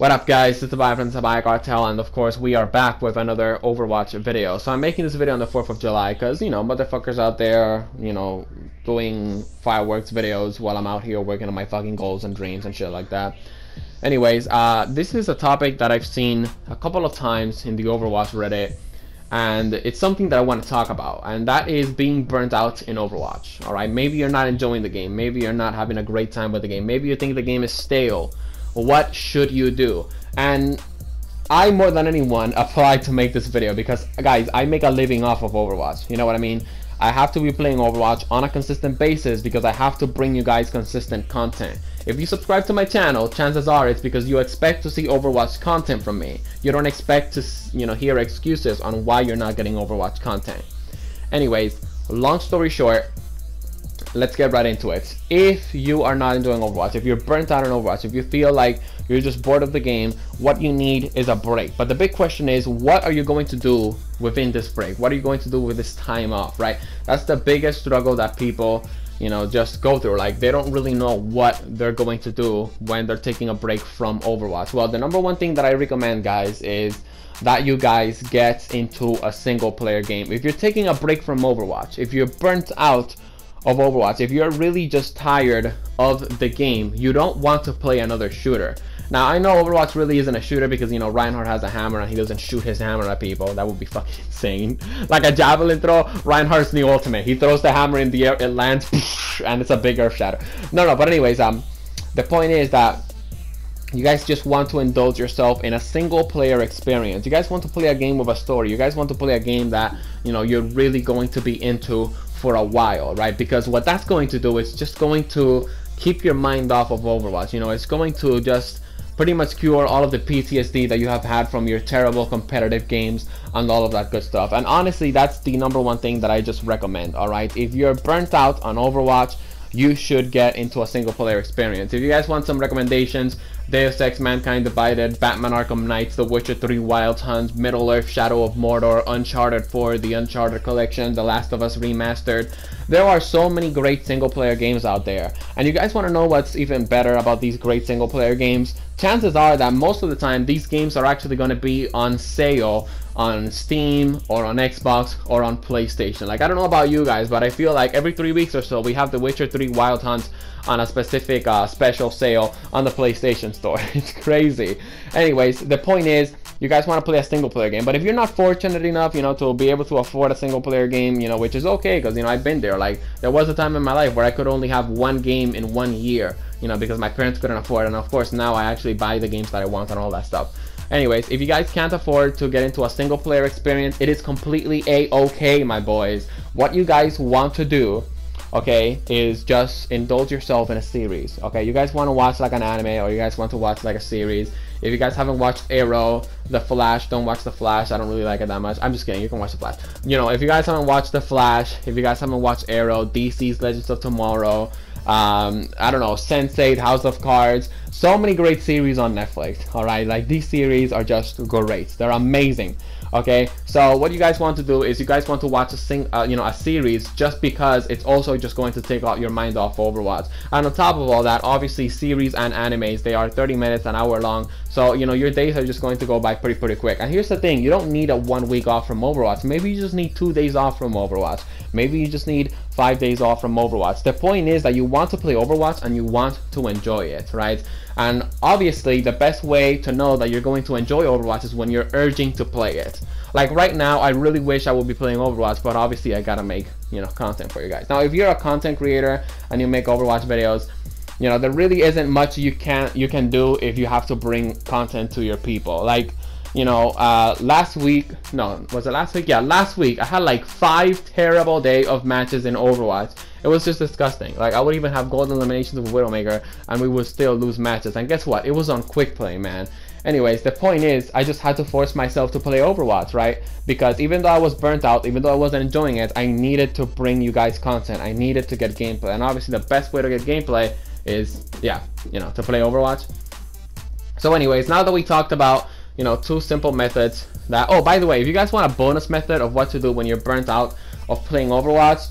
What up guys, it's Salvajee from Salvajee Cartel, and of course we are back with another Overwatch video. So I'm making this video on the 4th of July because, you know, motherfuckers out there, you know, doing fireworks videos while I'm out here working on my fucking goals and dreams and shit like that. Anyways, this is a topic that I've seen a couple of times in the Overwatch Reddit, and it's something that I want to talk about, and that is being burnt out in Overwatch. Alright, maybe you're not enjoying the game, maybe you're not having a great time with the game, maybe you think the game is stale. What should you do? And I, more than anyone, applied to make this video because, guys, I make a living off of Overwatch. You know what I mean? I have to be playing Overwatch on a consistent basis because I have to bring you guys consistent content. If you subscribe to my channel, chances are it's because you expect to see Overwatch content from me. You don't expect to, you know, hear excuses on why you're not getting Overwatch content. Anyways, long story short, let's get right into it. If you are not enjoying Overwatch, if you're burnt out on Overwatch, if you feel like you're just bored of the game, what you need is a break. But the big question is, what are you going to do within this break? What are you going to do with this time off, right? That's the biggest struggle that people, you know, just go through. Like, they don't really know what they're going to do when they're taking a break from Overwatch. Well, the number one thing that I recommend, guys, is that you guys get into a single player game. If you're taking a break from Overwatch, if you're burnt out of Overwatch, if you're really just tired of the game, you don't want to play another shooter. Now, I know Overwatch really isn't a shooter because, you know, Reinhardt has a hammer and he doesn't shoot his hammer at people. That would be fucking insane. Like a javelin throw, Reinhardt's new ultimate. He throws the hammer in the air, it lands, and it's a big earth shatter. No, but anyways, the point is that you guys just want to indulge yourself in a single player experience. You guys want to play a game with a story. You guys want to play a game that, you know, you're really going to be into for a while, right? Because what that's going to do is just going to keep your mind off of Overwatch. You know, it's going to just pretty much cure all of the PTSD that you have had from your terrible competitive games and all of that good stuff. And honestly, that's the number one thing that I just recommend. All right, if you're burnt out on Overwatch, you should get into a single player experience. If you guys want some recommendations, Deus Ex Mankind Divided, Batman Arkham Knights, The Witcher 3 Wild Hunt, Middle-earth Shadow of Mordor, Uncharted 4, The Uncharted Collection, The Last of Us Remastered. There are so many great single player games out there. And you guys want to know what's even better about these great single player games? Chances are that most of the time these games are actually going to be on sale on Steam or on Xbox or on PlayStation. Like, I don't know about you guys, but I feel like every 3 weeks or so we have The Witcher 3 Wild Hunt on a specific special sale on the PlayStation Store. It's crazy. Anyways, the point is, you guys want to play a single player game, but if you're not fortunate enough, you know, to be able to afford a single player game, you know, which is okay, because, you know, I've been there. Like, there was a time in my life where I could only have one game in 1 year, you know, because my parents couldn't afford it, and of course now I actually buy the games that I want and all that stuff. Anyways, if you guys can't afford to get into a single player experience, it is completely a-okay, my boys. What you guys want to do, okay, is just indulge yourself in a series. Okay, you guys want to watch like an anime, or you guys want to watch like a series. If you guys haven't watched Arrow, The Flash, don't watch The Flash. I don't really like it that much. I'm just kidding, you can watch The Flash. You know, if you guys haven't watched The Flash, if you guys haven't watched Arrow, DC's Legends of Tomorrow, I don't know, Sense8, House of Cards, so many great series on Netflix. All right, like, these series are just great. They're amazing. Okay, so what you guys want to do is you guys want to watch a series just because it's also just going to take out your mind off Overwatch. And on top of all that, obviously series and animes, they are 30 minutes, an hour long, so, you know, your days are just going to go by pretty quick. And here's the thing, you don't need a 1 week off from Overwatch. Maybe you just need 2 days off from Overwatch. Maybe you just need 5 days off from Overwatch. The point is that you want to play Overwatch and you want to enjoy it, right? And obviously the best way to know that you're going to enjoy Overwatch is when you're urging to play it. Like right now, I really wish I would be playing Overwatch, but obviously I gotta make, you know, content for you guys. Now, if you're a content creator and you make Overwatch videos, you know, there really isn't much you can do if you have to bring content to your people. Like, you know, last week, no, was it last week? Yeah, last week I had like 5 terrible days of matches in Overwatch. It was just disgusting. Like, I would even have golden eliminations with Widowmaker and we would still lose matches. And guess what? It was on quick play, man. Anyways, the point is, I just had to force myself to play Overwatch, right? Because even though I was burnt out, even though I wasn't enjoying it, I needed to bring you guys content. I needed to get gameplay. And obviously the best way to get gameplay is, yeah, you know, to play Overwatch. So anyways, now that we talked about, you know, 2 simple methods that, oh, by the way, if you guys want a bonus method of what to do when you're burnt out of playing Overwatch,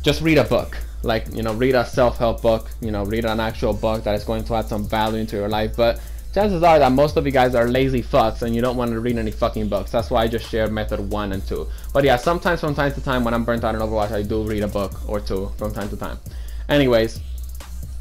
just read a book. Like, you know, read a self-help book, you know, read an actual book that is going to add some value into your life. But chances are that most of you guys are lazy fucks and you don't want to read any fucking books. That's why I just shared method 1 and 2. But yeah, sometimes from time to time when I'm burnt out in Overwatch, I do read a book or 2 from time to time. Anyways,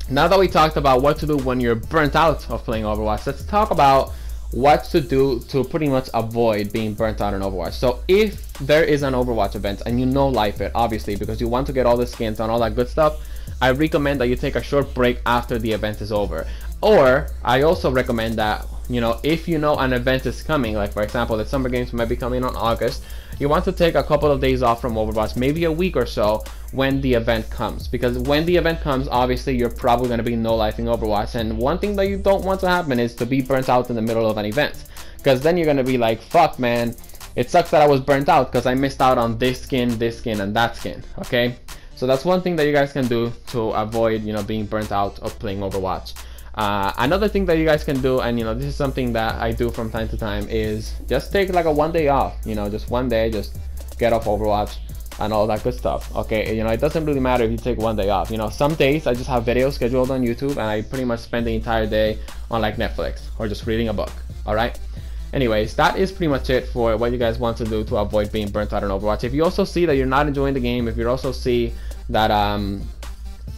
now that we talked about what to do when you're burnt out of playing Overwatch, let's talk about what to do to pretty much avoid being burnt out in Overwatch. So if there is an Overwatch event and you know life it, obviously, because you want to get all the skins and all that good stuff, I recommend that you take a short break after the event is over. Or I also recommend that, you know, if you know an event is coming, like for example the Summer Games might be coming on August, you want to take a couple of days off from Overwatch, maybe a week or so, when the event comes. Because when the event comes, obviously you're probably going to be no-lifing Overwatch, and one thing that you don't want to happen is to be burnt out in the middle of an event, because then you're going to be like, fuck man, it sucks that I was burnt out because I missed out on this skin, and that skin. Okay, so that's one thing that you guys can do to avoid, you know, being burnt out of playing Overwatch. Another thing that you guys can do, and you know, this is something that I do from time to time, is just take like a 1 day off. You know, just 1 day, just get off Overwatch and all that good stuff. Okay, you know, it doesn't really matter if you take 1 day off. You know, some days I just have videos scheduled on YouTube and I pretty much spend the entire day on like Netflix or just reading a book. All right, anyways, that is pretty much it for what you guys want to do to avoid being burnt out on Overwatch. If you also see that you're not enjoying the game, if you also see that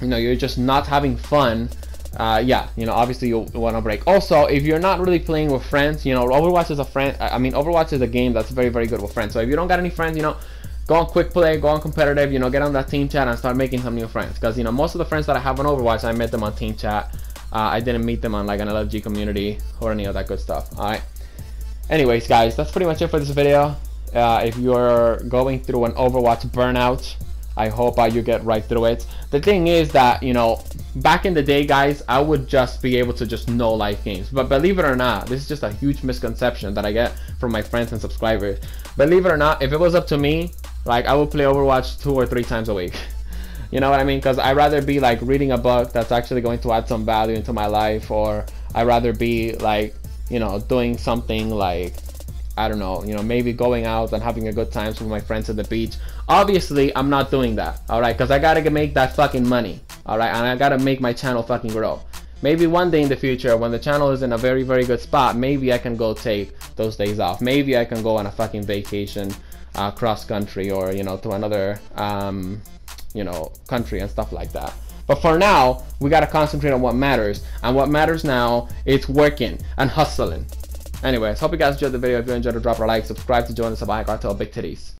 you know, you're just not having fun, yeah, you know, obviously you'll want to break. Also, if you're not really playing with friends, you know, Overwatch is Overwatch is a game that's very, very good with friends. So if you don't got any friends, you know, go on quick play, go on competitive, you know, get on that team chat and start making some new friends. Because, you know, most of the friends that I have on Overwatch, I met them on team chat. I didn't meet them on like an LFG community or any of that good stuff. All right, anyways guys, that's pretty much it for this video. If you're going through an Overwatch burnout, I hope you get right through it. The thing is that, you know, back in the day, guys, I would just be able to just know life games. But believe it or not, this is just a huge misconception that I get from my friends and subscribers. Believe it or not, if it was up to me, like, I would play Overwatch 2 or 3 times a week. You know what I mean? Because I'd rather be like reading a book that's actually going to add some value into my life, or I'd rather be like, you know, doing something like, I don't know, you know, maybe going out and having a good time with my friends at the beach. Obviously, I'm not doing that, alright? Because I gotta make that fucking money, alright? And I gotta make my channel fucking grow. Maybe one day in the future, when the channel is in a very, very good spot, maybe I can go take those days off. Maybe I can go on a fucking vacation, cross country, or, you know, to another, you know, country and stuff like that. But for now, we gotta concentrate on what matters. And what matters now is working and hustling. Anyways, hope you guys enjoyed the video. If you enjoyed it, drop a like, subscribe to join the Salvajee Cartel Big Titties.